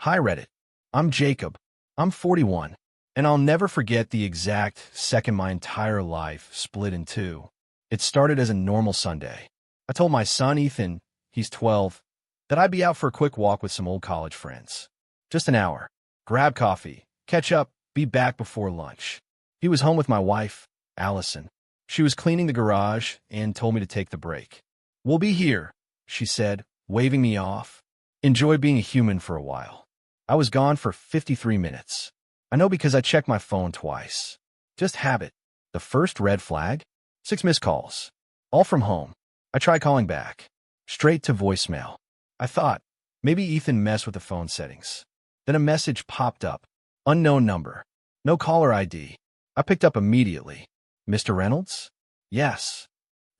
Hi Reddit. I'm Jacob. I'm 41, and I'll never forget the exact second my entire life split in two. It started as a normal Sunday. I told my son Ethan, he's 12, that I'd be out for a quick walk with some old college friends. Just an hour. Grab coffee, catch up, be back before lunch. He was home with my wife, Allison. She was cleaning the garage and told me to take the break. "We'll be here," she said, waving me off. "Enjoy being a human for a while." I was gone for 53 minutes. I know because I checked my phone twice. Just habit. The first red flag? 6 missed calls. All from home. I tried calling back. Straight to voicemail. I thought, maybe Ethan messed with the phone settings. Then a message popped up. Unknown number. No caller ID. I picked up immediately. "Mr. Reynolds?" "Yes."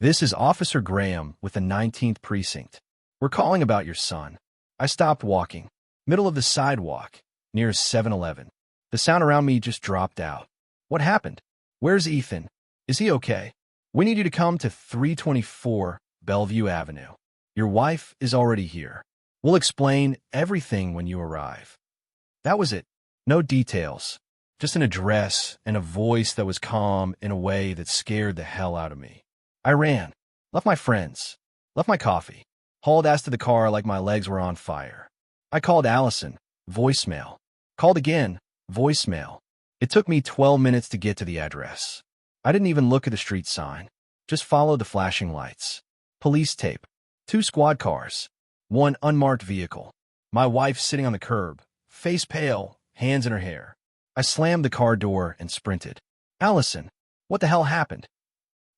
"This is Officer Graham with the 19th Precinct. We're calling about your son." I stopped walking. Middle of the sidewalk, near a 7-Eleven. The sound around me just dropped out. "What happened? Where's Ethan? Is he okay?" "We need you to come to 324 Bellevue Avenue. Your wife is already here. We'll explain everything when you arrive." That was it. No details. Just an address and a voice that was calm in a way that scared the hell out of me. I ran. Left my friends. Left my coffee. Hauled ass to the car like my legs were on fire. I called Allison. Voicemail. Called again. Voicemail. It took me 12 minutes to get to the address. I didn't even look at the street sign. Just followed the flashing lights. Police tape. 2 squad cars. 1 unmarked vehicle. My wife sitting on the curb, face pale, hands in her hair. I slammed the car door and sprinted. "Allison, what the hell happened?"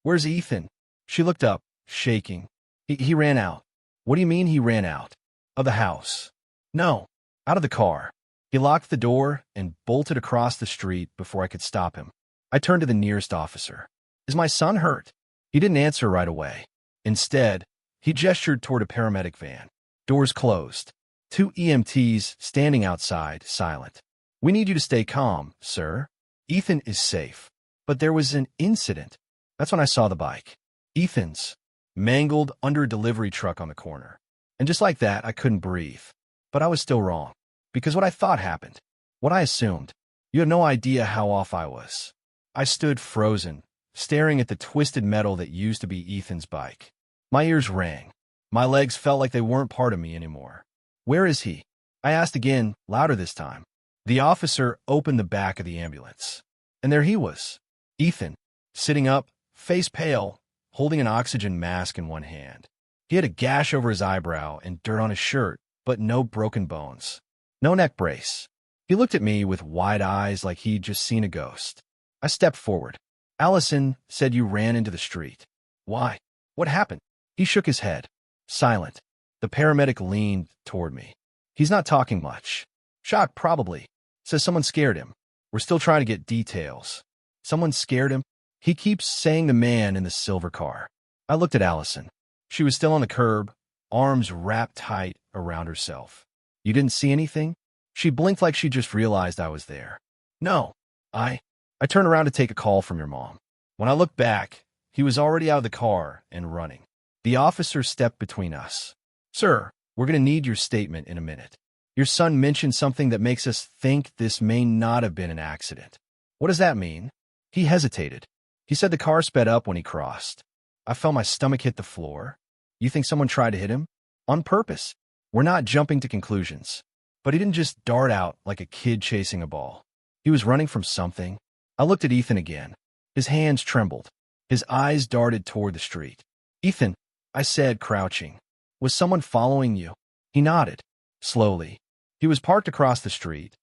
"Where's Ethan?" She looked up, shaking. He ran out." "What do you mean he ran out?" "Of the house." "No, out of the car." He locked the door and bolted across the street before I could stop him. I turned to the nearest officer. "Is my son hurt?" He didn't answer right away. Instead, he gestured toward a paramedic van. Doors closed. 2 EMTs standing outside, silent. "We need you to stay calm, sir. Ethan is safe." But there was an incident. That's when I saw the bike. Ethan's. Mangled under a delivery truck on the corner. And just like that, I couldn't breathe. But I was still wrong. Because what I thought happened. What I assumed. You have no idea how off I was. I stood frozen, staring at the twisted metal that used to be Ethan's bike. My ears rang. My legs felt like they weren't part of me anymore. "Where is he?" I asked again, louder this time. The officer opened the back of the ambulance. And there he was. Ethan, sitting up, face pale, holding an oxygen mask in one hand. He had a gash over his eyebrow and dirt on his shirt, but no broken bones. No neck brace. He looked at me with wide eyes like he'd just seen a ghost. I stepped forward. "Allison said you ran into the street. Why? What happened?" He shook his head. Silent. The paramedic leaned toward me. "He's not talking much. Shocked, probably. Says someone scared him. We're still trying to get details." "Someone scared him?" He keeps saying the man in the silver car. I looked at Allison. She was still on the curb, arms wrapped tight around herself. "You didn't see anything?" She blinked like she just realized I was there. "No. I turned around to take a call from your mom. When I looked back, he was already out of the car and running." The officer stepped between us. "Sir, we're going to need your statement in a minute. Your son mentioned something that makes us think this may not have been an accident." "What does that mean?" He hesitated. He said the car sped up when he crossed. I felt my stomach hit the floor. "You think someone tried to hit him? On purpose?" We're not jumping to conclusions. But he didn't just dart out like a kid chasing a ball. He was running from something. I looked at Ethan again. His hands trembled. His eyes darted toward the street. "Ethan," I said, crouching. "Was someone following you?" He nodded. Slowly. He was parked across the street.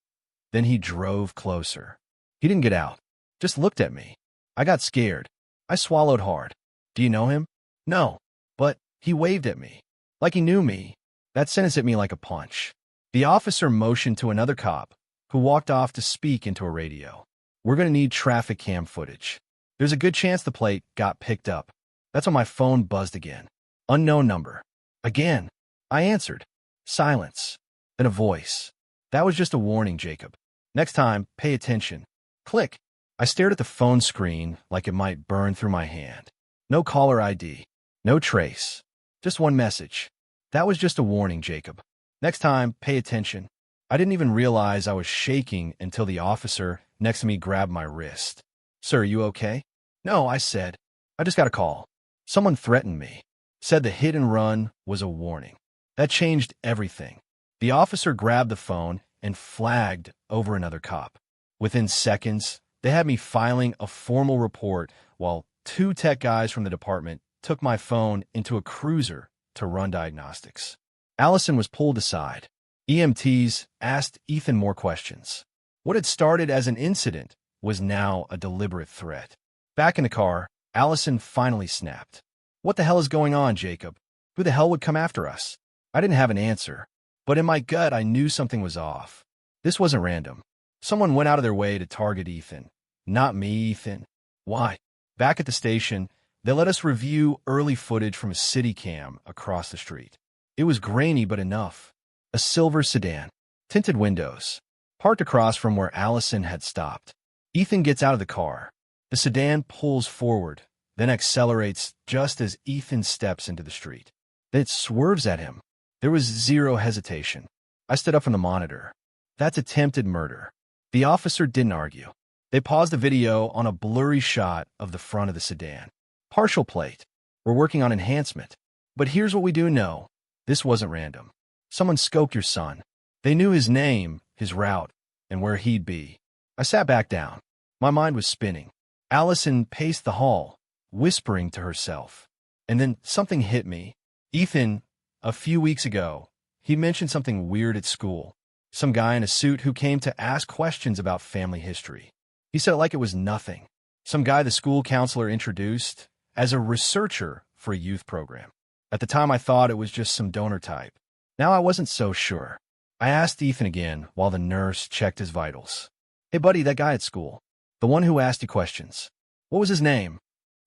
Then he drove closer. He didn't get out. Just looked at me. I got scared. I swallowed hard. "Do you know him?" "No. But he waved at me. Like he knew me." That sentence hit me like a punch. The officer motioned to another cop, who walked off to speak into a radio. "We're going to need traffic cam footage. There's a good chance the plate got picked up." That's when my phone buzzed again. Unknown number. Again. I answered. Silence. Then a voice. "That was just a warning, Jacob. Next time, pay attention." Click. I stared at the phone screen like it might burn through my hand. No caller ID. No trace. Just one message. "That was just a warning, Jacob. Next time, pay attention." I didn't even realize I was shaking until the officer next to me grabbed my wrist. "Sir, are you okay?" "No," I said. "I just got a call. Someone threatened me. Said the hit and run was a warning." That changed everything. The officer grabbed the phone and flagged over another cop. Within seconds, they had me filing a formal report while two tech guys from the department took my phone into a cruiser to run diagnostics. Allison was pulled aside. EMTs asked Ethan more questions. What had started as an incident was now a deliberate threat. Back in the car, Allison finally snapped. "What the hell is going on, Jacob? Who the hell would come after us?" I didn't have an answer, but in my gut I knew something was off. This wasn't random. Someone went out of their way to target Ethan. Not me, Ethan. Why? Back at the station, they let us review early footage from a city cam across the street. It was grainy but enough. A silver sedan, tinted windows, parked across from where Allison had stopped. Ethan gets out of the car. The sedan pulls forward, then accelerates just as Ethan steps into the street. Then it swerves at him. There was zero hesitation. I stood up from the monitor. That's attempted murder. The officer didn't argue. They paused the video on a blurry shot of the front of the sedan. Partial plate. We're working on enhancement. But here's what we do know. This wasn't random. Someone scoped your son. They knew his name, his route, and where he'd be. I sat back down. My mind was spinning. Allison paced the hall, whispering to herself. And then something hit me. Ethan, a few weeks ago, he mentioned something weird at school. Some guy in a suit who came to ask questions about family history. He said it like it was nothing. Some guy the school counselor introduced as a researcher for a youth program. At the time, I thought it was just some donor type. Now I wasn't so sure. I asked Ethan again while the nurse checked his vitals. "Hey, buddy, that guy at school. The one who asked you questions. What was his name?"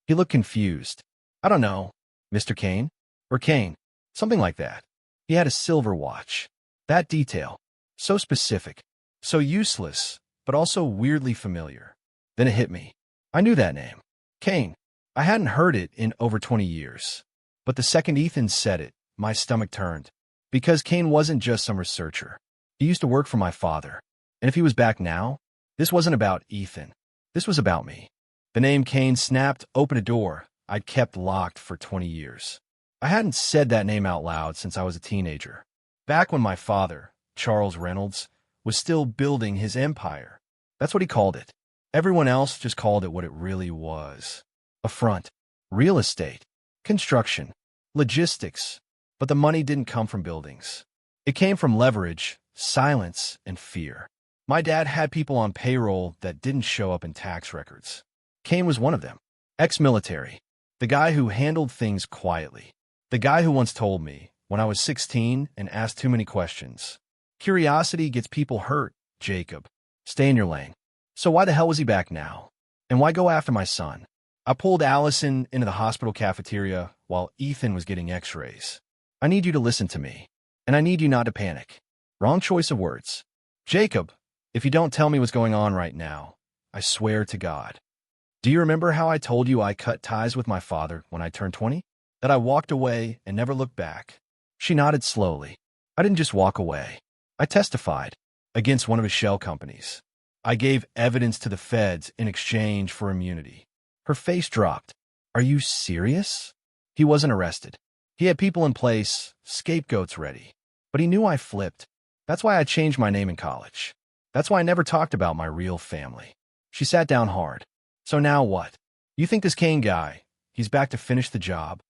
He looked confused. "I don't know. Mr. Kane? Or Kane? Something like that. He had a silver watch." That detail. So specific. So useless, but also weirdly familiar. Then it hit me. I knew that name. Kane. I hadn't heard it in over 20 years. But the second Ethan said it, my stomach turned. Because Kane wasn't just some researcher. He used to work for my father. And if he was back now, this wasn't about Ethan. This was about me. The name Kane snapped open a door I'd kept locked for 20 years. I hadn't said that name out loud since I was a teenager. Back when my father, Charles Reynolds, was still building his empire. That's what he called it. Everyone else just called it what it really was. A front. Real estate. Construction. Logistics. But the money didn't come from buildings. It came from leverage, silence, and fear. My dad had people on payroll that didn't show up in tax records. Kane was one of them. Ex-military. The guy who handled things quietly. The guy who once told me, when I was 16 and asked too many questions, "Curiosity gets people hurt, Jacob. Stay in your lane." So why the hell was he back now? And why go after my son? I pulled Allison into the hospital cafeteria while Ethan was getting x-rays. "I need you to listen to me, and I need you not to panic." Wrong choice of words. "Jacob, if you don't tell me what's going on right now, I swear to God." Do you remember how I told you I cut ties with my father when I turned 20? That I walked away and never looked back? She nodded slowly. I didn't just walk away. I testified against one of his shell companies. I gave evidence to the feds in exchange for immunity. Her face dropped. "Are you serious?" He wasn't arrested. He had people in place, scapegoats ready. But he knew I flipped. That's why I changed my name in college. That's why I never talked about my real family. She sat down hard. "So now what? You think this Kane guy, he's back to finish the job?"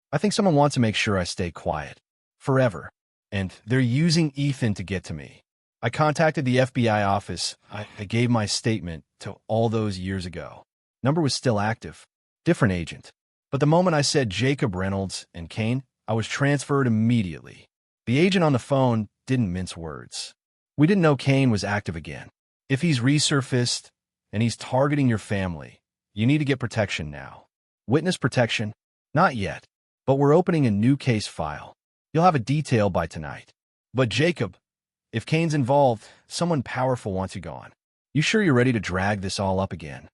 "I think someone wants to make sure I stay quiet. Forever. And they're using Ethan to get to me." I contacted the FBI office. I gave my statement to all those years ago. Number was still active. Different agent. But the moment I said Jacob Reynolds and Kane, I was transferred immediately. The agent on the phone didn't mince words. "We didn't know Kane was active again. If he's resurfaced and he's targeting your family, you need to get protection now." "Witness protection?" "Not yet. But we're opening a new case file. You'll have a detail by tonight." "But Jacob, if Kane's involved, someone powerful wants you gone. You sure you're ready to drag this all up again?"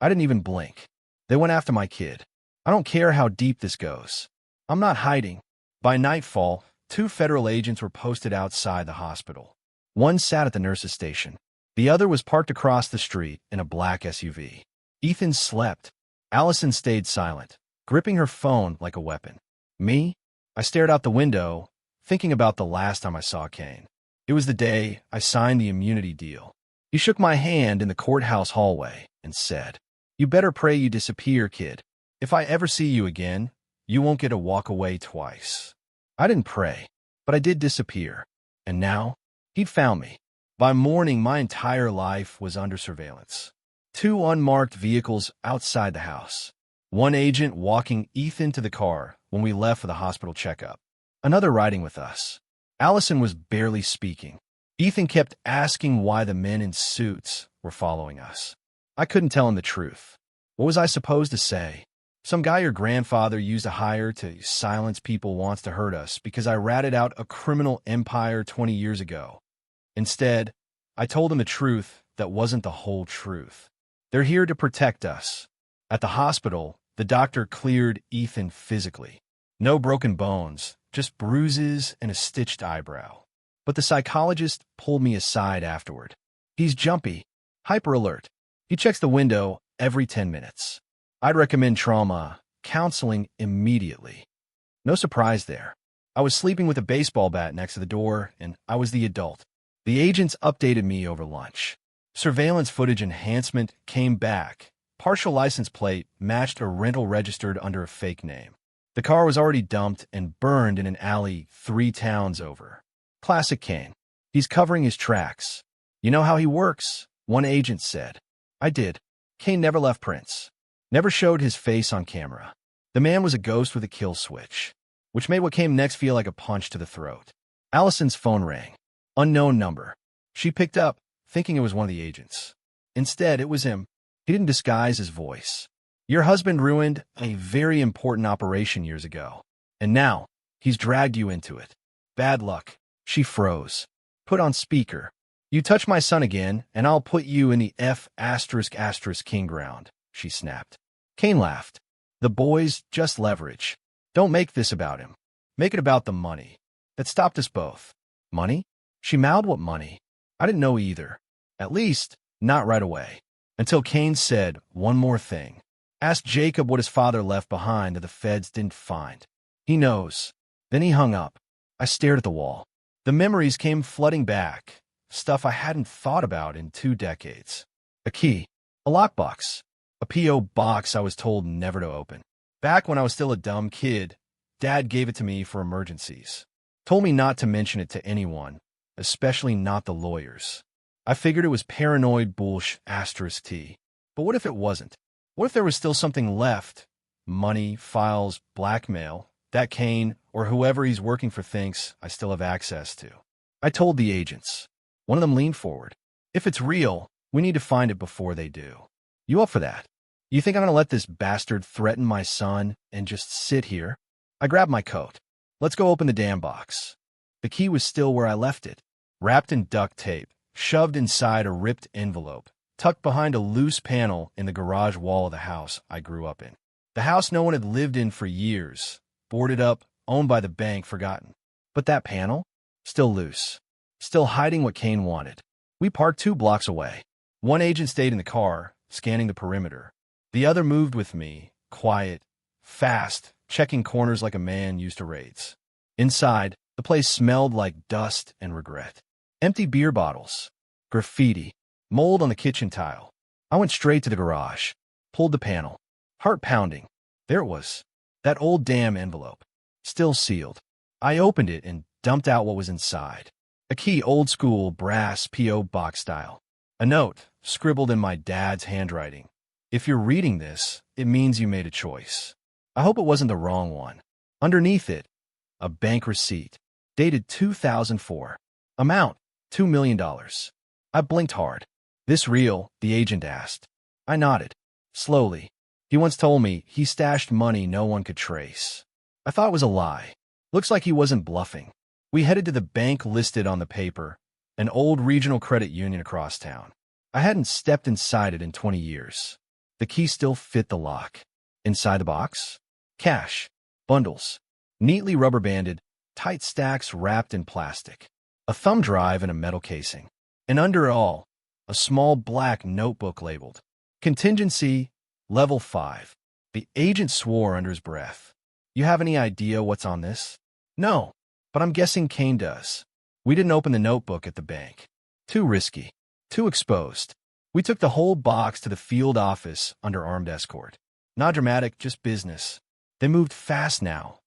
I didn't even blink. They went after my kid. I don't care how deep this goes. I'm not hiding. By nightfall, 2 federal agents were posted outside the hospital. One sat at the nurse's station. The other was parked across the street in a black SUV. Ethan slept. Allison stayed silent, gripping her phone like a weapon. Me? I stared out the window, thinking about the last time I saw Kane. It was the day I signed the immunity deal. He shook my hand in the courthouse hallway and said, "You better pray you disappear, kid. If I ever see you again, you won't get to walk away twice." I didn't pray, but I did disappear. And now, he'd found me. By morning, my entire life was under surveillance. 2 unmarked vehicles outside the house. One agent walking Ethan to the car when we left for the hospital checkup. Another riding with us. Allison was barely speaking. Ethan kept asking why the men in suits were following us. I couldn't tell him the truth. What was I supposed to say? Some guy your grandfather used to hire to silence people wants to hurt us because I ratted out a criminal empire 20 years ago. Instead, I told him the truth that wasn't the whole truth. They're here to protect us. At the hospital, the doctor cleared Ethan physically. No broken bones, just bruises and a stitched eyebrow. But the psychologist pulled me aside afterward. He's jumpy, hyper alert. He checks the window every 10 minutes. I'd recommend trauma counseling immediately. No surprise there. I was sleeping with a baseball bat next to the door, and I was the adult. The agents updated me over lunch. Surveillance footage enhancement came back. Partial license plate matched a rental registered under a fake name. The car was already dumped and burned in an alley 3 towns over. Classic Kane. He's covering his tracks. You know how he works, one agent said. I did. Kane never left prints. Never showed his face on camera. The man was a ghost with a kill switch, which made what came next feel like a punch to the throat. Allison's phone rang. Unknown number. She picked up, thinking it was one of the agents. Instead, it was him. He didn't disguise his voice. Your husband ruined a very important operation years ago, and now he's dragged you into it. Bad luck. She froze. Put on speaker. You touch my son again, and I'll put you in the F***king ground, she snapped. Kane laughed. The boys just leverage. Don't make this about him. Make it about the money. That stopped us both. Money? She mouthed, what money? I didn't know either. At least, not right away. Until Kane said one more thing. Asked Jacob what his father left behind that the feds didn't find. He knows. Then he hung up. I stared at the wall. The memories came flooding back. Stuff I hadn't thought about in 2 decades. A key. A lockbox. A P.O. box I was told never to open. Back when I was still a dumb kid, Dad gave it to me for emergencies. Told me not to mention it to anyone, especially not the lawyers. I figured it was paranoid bullsh**. But what if it wasn't? What if there was still something left? Money, files, blackmail, that Kane, or whoever he's working for thinks I still have access to. I told the agents. One of them leaned forward. If it's real, we need to find it before they do. You up for that? You think I'm going to let this bastard threaten my son and just sit here? I grabbed my coat. Let's go open the damn box. The key was still where I left it, wrapped in duct tape, shoved inside a ripped envelope, tucked behind a loose panel in the garage wall of the house I grew up in. The house no one had lived in for years, boarded up, owned by the bank, forgotten. But that panel? Still loose. Still hiding what Kane wanted. We parked 2 blocks away. One agent stayed in the car, scanning the perimeter. The other moved with me, quiet, fast, checking corners like a man used to raids. Inside, the place smelled like dust and regret. Empty beer bottles, graffiti, mold on the kitchen tile. I went straight to the garage, pulled the panel. Heart pounding. There it was. That old damn envelope. Still sealed. I opened it and dumped out what was inside. A key, old school, brass P.O. box style. A note, scribbled in my dad's handwriting. If you're reading this, it means you made a choice. I hope it wasn't the wrong one. Underneath it, a bank receipt, dated 2004. Amount, $2 million. I blinked hard. This real? The agent asked. I nodded. Slowly. He once told me he stashed money no one could trace. I thought it was a lie. Looks like he wasn't bluffing. We headed to the bank listed on the paper, an old regional credit union across town. I hadn't stepped inside it in 20 years. The key still fit the lock. Inside the box? Cash. Bundles. Neatly rubber-banded, tight stacks wrapped in plastic. a thumb drive in a metal casing, and under it all, a small black notebook labeled Contingency Level 5. The agent swore under his breath. You have any idea what's on this? No, but I'm guessing Kane does. We didn't open the notebook at the bank. Too risky. Too exposed. We took the whole box to the field office under armed escort. Not dramatic, just business. They moved fast now.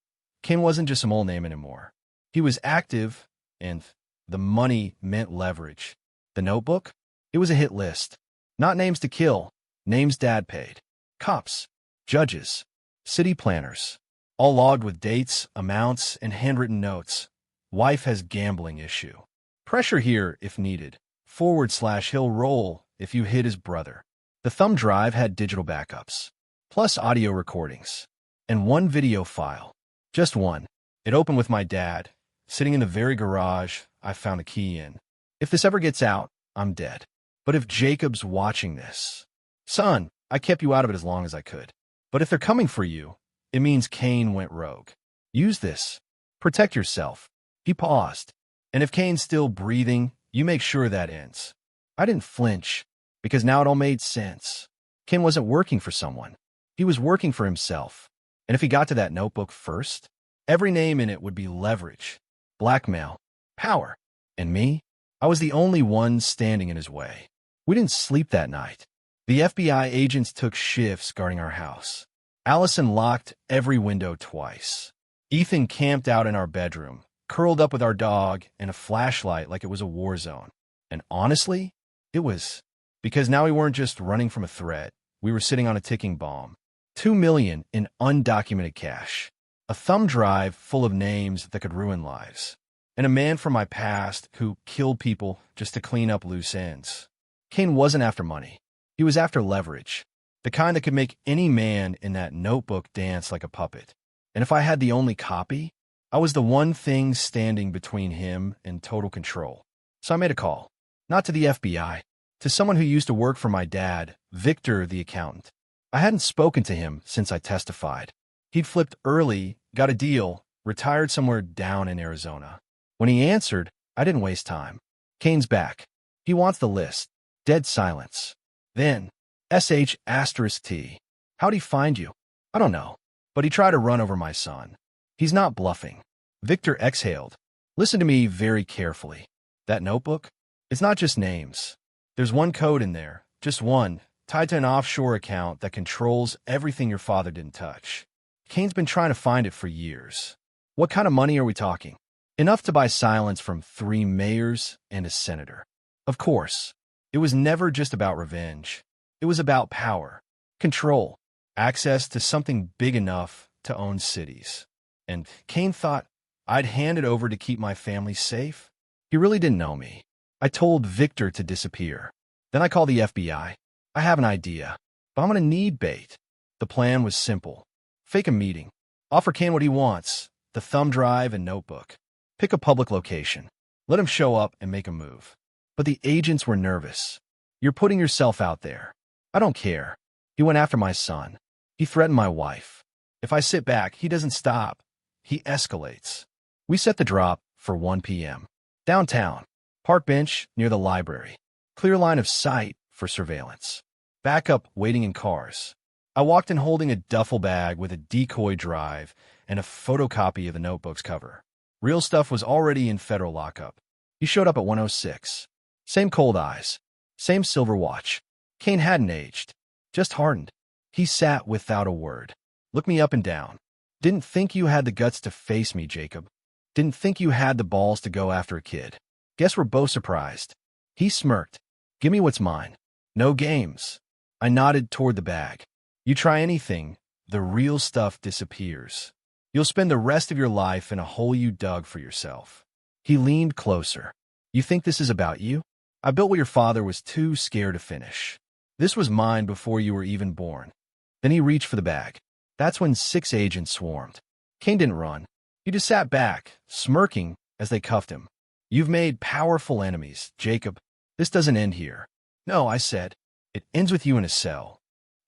Kane wasn't just some old name anymore. He was active, and the money meant leverage. The notebook? It was a hit list. Not names to kill, names Dad paid. Cops, judges, city planners, all logged with dates, amounts, and handwritten notes. Wife has gambling issue. Pressure here if needed. / he'll roll if you hit his brother. The thumb drive had digital backups, plus audio recordings, and one video file. Just one. It opened with my dad, sitting in the very garage I found the key in. If this ever gets out, I'm dead. But if Jacob's watching this, son, I kept you out of it as long as I could. But if they're coming for you, it means Kane went rogue. Use this. Protect yourself. He paused. And if Kane's still breathing, you make sure that ends. I didn't flinch, because now it all made sense. Kane wasn't working for someone. He was working for himself. And if he got to that notebook first, every name in it would be leverage, blackmail, power. And me? I was the only one standing in his way. We didn't sleep that night. The FBI agents took shifts guarding our house. Allison locked every window twice. Ethan camped out in our bedroom, curled up with our dog and a flashlight like it was a war zone. And honestly, it was. Because now we weren't just running from a threat. We were sitting on a ticking bomb. $2 million in undocumented cash. A thumb drive full of names that could ruin lives. And a man from my past who killed people just to clean up loose ends. Kane wasn't after money. He was after leverage. The kind that could make any man in that notebook dance like a puppet. And if I had the only copy, I was the one thing standing between him and total control. So I made a call. Not to the FBI. To someone who used to work for my dad, Victor the accountant. I hadn't spoken to him since I testified. He'd flipped early, got a deal, retired somewhere down in Arizona. When he answered, I didn't waste time. Kane's back. He wants the list. Dead silence. Then, *T. How'd he find you? I don't know. But he tried to run over my son. He's not bluffing. Victor exhaled. Listen to me very carefully. That notebook? It's not just names. There's one code in there, just one, tied to an offshore account that controls everything your father didn't touch. Kane's been trying to find it for years. What kind of money are we talking? Enough to buy silence from 3 mayors and a senator. Of course, it was never just about revenge. It was about power, control, access to something big enough to own cities. And Kane thought I'd hand it over to keep my family safe. He really didn't know me. I told Victor to disappear. Then I called the FBI. I have an idea, but I'm going to need bait. The plan was simple. Fake a meeting. Offer Kane what he wants, the thumb drive and notebook. Pick a public location. Let him show up and make a move. But the agents were nervous. You're putting yourself out there. I don't care. He went after my son. He threatened my wife. If I sit back, he doesn't stop. He escalates. We set the drop for 1 p.m. Downtown. Park bench near the library. Clear line of sight for surveillance. Backup waiting in cars. I walked in holding a duffel bag with a decoy drive and a photocopy of the notebook's cover. Real stuff was already in federal lockup. He showed up at 1:06. Same cold eyes. Same silver watch. Kane hadn't aged. Just hardened. He sat without a word. Looked me up and down. Didn't think you had the guts to face me, Jacob. Didn't think you had the balls to go after a kid. Guess we're both surprised. He smirked. Give me what's mine. No games. I nodded toward the bag. You try anything, the real stuff disappears. You'll spend the rest of your life in a hole you dug for yourself. He leaned closer. You think this is about you? I built what your father was too scared to finish. This was mine before you were even born. Then he reached for the bag. That's when 6 agents swarmed. Kane didn't run. He just sat back, smirking as they cuffed him. You've made powerful enemies, Jacob. This doesn't end here. No, I said. It ends with you in a cell.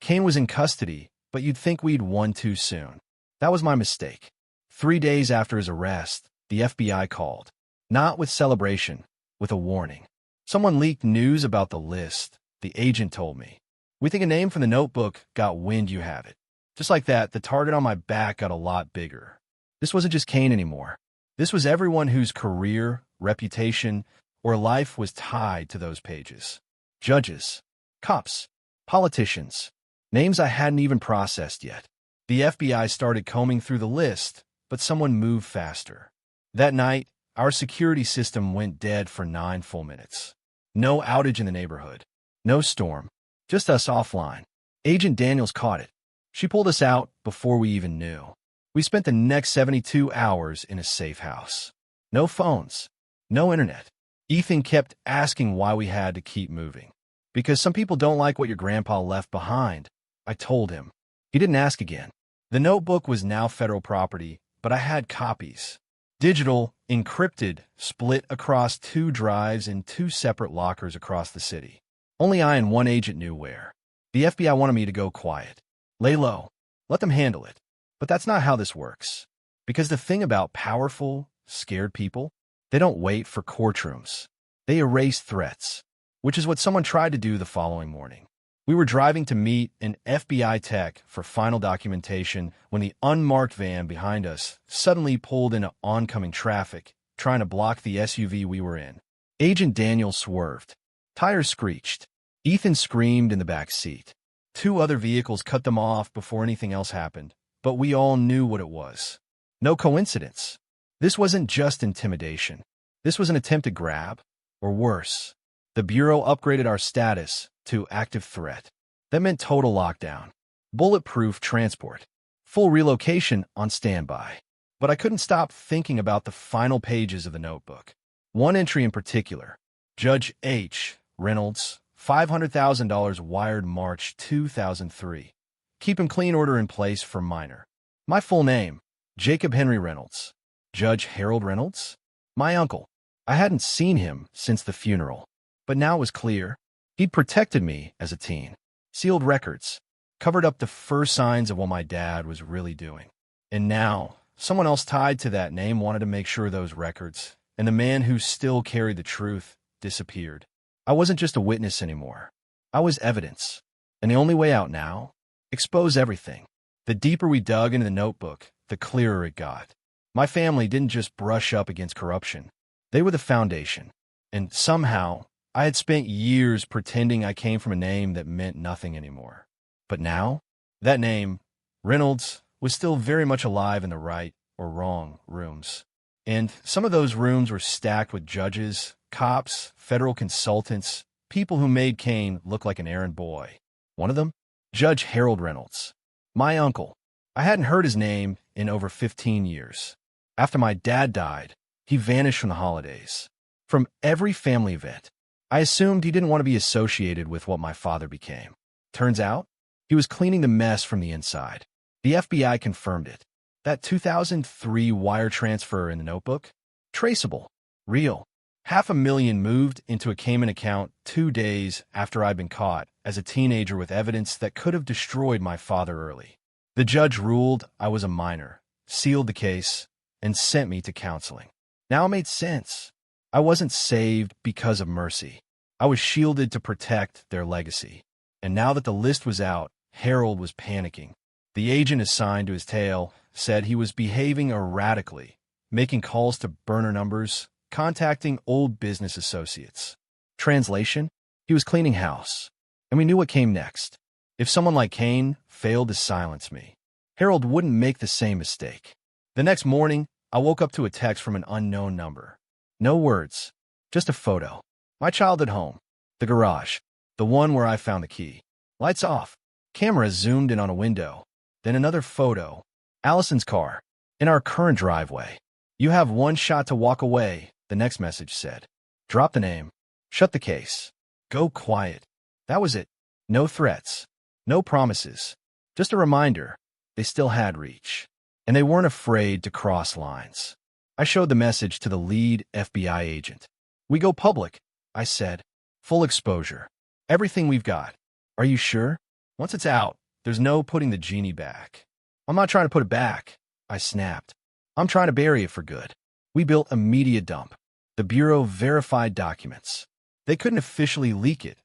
Kane was in custody, but you'd think we'd won too soon. That was my mistake. 3 days after his arrest, the FBI called. Not with celebration, with a warning. Someone leaked news about the list, the agent told me. We think a name from the notebook got wind you have it. Just like that, the target on my back got a lot bigger. This wasn't just Kane anymore. This was everyone whose career, reputation, or life was tied to those pages. Judges, cops, politicians, names I hadn't even processed yet. The FBI started combing through the list, but someone moved faster. That night, our security system went dead for 9 full minutes. No outage in the neighborhood. No storm. Just us offline. Agent Daniels caught it. She pulled us out before we even knew. We spent the next 72 hours in a safe house. No phones. No internet. Ethan kept asking why we had to keep moving. Because some people don't like what your grandpa left behind, I told him. He didn't ask again. The notebook was now federal property, but I had copies. Digital, encrypted, split across 2 drives in 2 separate lockers across the city. Only I and one agent knew where. The FBI wanted me to go quiet. Lay low. Let them handle it. But that's not how this works. Because the thing about powerful, scared people, they don't wait for courtrooms. They erase threats, which is what someone tried to do the following morning. We were driving to meet an FBI tech for final documentation when the unmarked van behind us suddenly pulled into oncoming traffic, trying to block the SUV we were in. Agent Daniel swerved. Tires screeched. Ethan screamed in the back seat. 2 other vehicles cut them off before anything else happened, but we all knew what it was. No coincidence. This wasn't just intimidation. This was an attempted grab, or worse. The Bureau upgraded our status to active threat. That meant total lockdown, bulletproof transport, full relocation on standby. But I couldn't stop thinking about the final pages of the notebook. One entry in particular, Judge H. Reynolds, $500,000 wired March 2003. Keep him clean, order in place for minor. My full name, Jacob Henry Reynolds. Judge Harold Reynolds? My uncle. I hadn't seen him since the funeral, but now it was clear. He'd protected me as a teen, sealed records, covered up the first signs of what my dad was really doing. And now, someone else tied to that name wanted to make sure those records, and the man who still carried the truth, disappeared. I wasn't just a witness anymore. I was evidence. And the only way out now? Expose everything. The deeper we dug into the notebook, the clearer it got. My family didn't just brush up against corruption. They were the foundation. And somehow, I had spent years pretending I came from a name that meant nothing anymore. But now, that name, Reynolds, was still very much alive in the right or wrong rooms. And some of those rooms were stacked with judges, cops, federal consultants, people who made Kane look like an errand boy. One of them? Judge Harold Reynolds. My uncle. I hadn't heard his name in over 15 years. After my dad died, he vanished from the holidays. From every family event. I assumed he didn't want to be associated with what my father became. Turns out, he was cleaning the mess from the inside. The FBI confirmed it. That 2003 wire transfer in the notebook? Traceable. Real. $500,000 moved into a Cayman account 2 days after I'd been caught as a teenager with evidence that could have destroyed my father early. The judge ruled I was a minor, sealed the case, and sent me to counseling. Now it made sense. I wasn't saved because of mercy. I was shielded to protect their legacy. And now that the list was out, Harold was panicking. The agent assigned to his tail said he was behaving erratically, making calls to burner numbers, contacting old business associates. Translation? He was cleaning house. And we knew what came next. If someone like Kane failed to silence me, Harold wouldn't make the same mistake. The next morning, I woke up to a text from an unknown number. No words, just a photo. My childhood home, the garage, the one where I found the key. Lights off. Camera zoomed in on a window. Then another photo. Allison's car, in our current driveway. You have 1 shot to walk away, the next message said. Drop the name. Shut the case. Go quiet. That was it. No threats. No promises. Just a reminder. They still had reach. And they weren't afraid to cross lines. I showed the message to the lead FBI agent. We go public, I said. Full exposure. Everything we've got. Are you sure? Once it's out, there's no putting the genie back. I'm not trying to put it back, I snapped. I'm trying to bury it for good. We built a media dump. The Bureau verified documents. They couldn't officially leak it,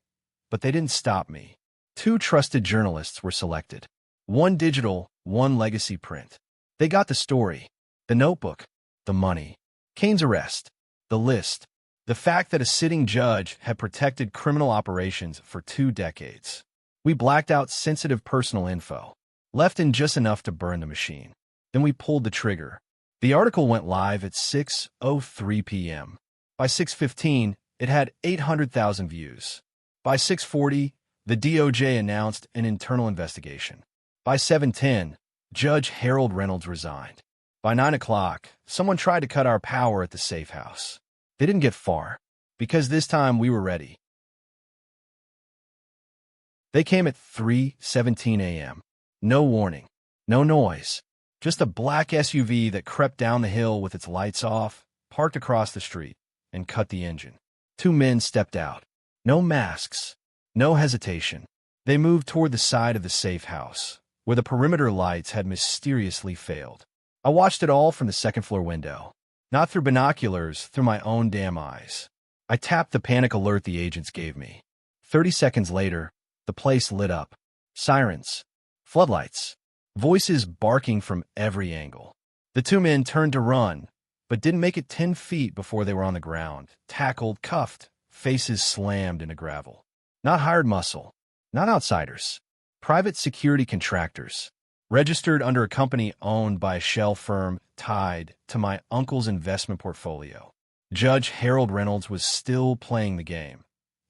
but they didn't stop me. 2 trusted journalists were selected. 1 digital, 1 legacy print. They got the story, the notebook, the money, Kane's arrest, the list, the fact that a sitting judge had protected criminal operations for 2 decades. We blacked out sensitive personal info, left in just enough to burn the machine. Then we pulled the trigger. The article went live at 6:03 p.m. By 6:15, it had 800,000 views. By 6:40, the DOJ announced an internal investigation. By 7:10, Judge Harold Reynolds resigned. By 9 o'clock, someone tried to cut our power at the safe house. They didn't get far, because this time we were ready. They came at 3:17 a.m. No warning, no noise, just a black SUV that crept down the hill with its lights off, parked across the street, and cut the engine. 2 men stepped out. No masks, no hesitation. They moved toward the side of the safe house, where the perimeter lights had mysteriously failed. I watched it all from the second-floor window, not through binoculars, through my own damn eyes. I tapped the panic alert the agents gave me. 30 seconds later, the place lit up. Sirens, floodlights, voices barking from every angle. The 2 men turned to run, but didn't make it 10 feet before they were on the ground, tackled, cuffed, faces slammed into gravel. Not hired muscle, not outsiders. Private security contractors, registered under a company owned by a shell firm tied to my uncle's investment portfolio. Judge Harold Reynolds was still playing the game,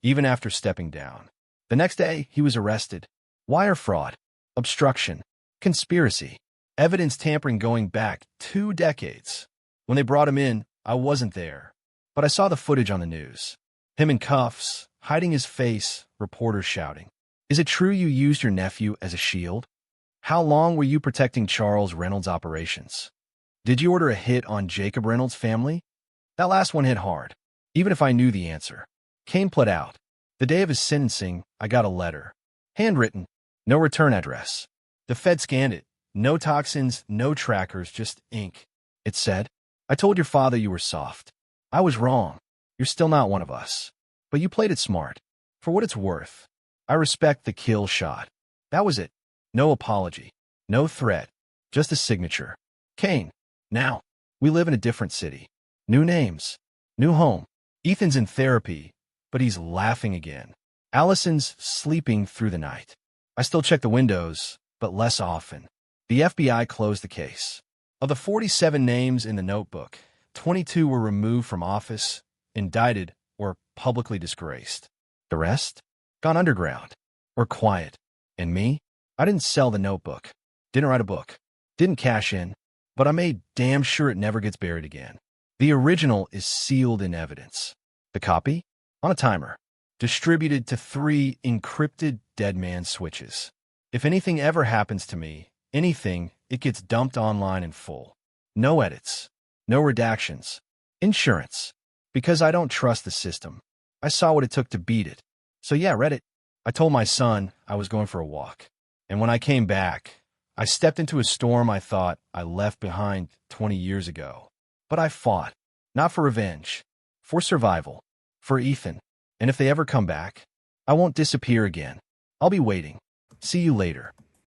even after stepping down. The next day, he was arrested. Wire fraud, obstruction, conspiracy, evidence tampering going back 2 decades. When they brought him in, I wasn't there, but I saw the footage on the news. Him in cuffs, hiding his face, reporters shouting, "Is it true you used your nephew as a shield? How long were you protecting Charles Reynolds' operations? Did you order a hit on Jacob Reynolds' family?" That last one hit hard, even if I knew the answer. Kane pled out. The day of his sentencing, I got a letter. Handwritten, no return address. The Fed scanned it. No toxins, no trackers, just ink. It said, "I told your father you were soft. I was wrong. You're still not one of us. But you played it smart. For what it's worth, I respect the kill shot." That was it. No apology. No threat. Just a signature. Kane. Now, we live in a different city. New names. New home. Ethan's in therapy, but he's laughing again. Allison's sleeping through the night. I still check the windows, but less often. The FBI closed the case. Of the 47 names in the notebook, 22 were removed from office, indicted, or publicly disgraced. The rest? Gone underground. Or quiet. And me? I didn't sell the notebook. Didn't write a book. Didn't cash in. But I made damn sure it never gets buried again. The original is sealed in evidence. The copy? On a timer. Distributed to 3 encrypted dead man switches. If anything ever happens to me, anything, it gets dumped online in full. No edits. No redactions. Insurance. Because I don't trust the system. I saw what it took to beat it. So yeah, Reddit. I told my son I was going for a walk. And when I came back, I stepped into a storm I thought I left behind 20 years ago. But I fought. Not for revenge. For survival. For Ethan. And if they ever come back, I won't disappear again. I'll be waiting. See you later.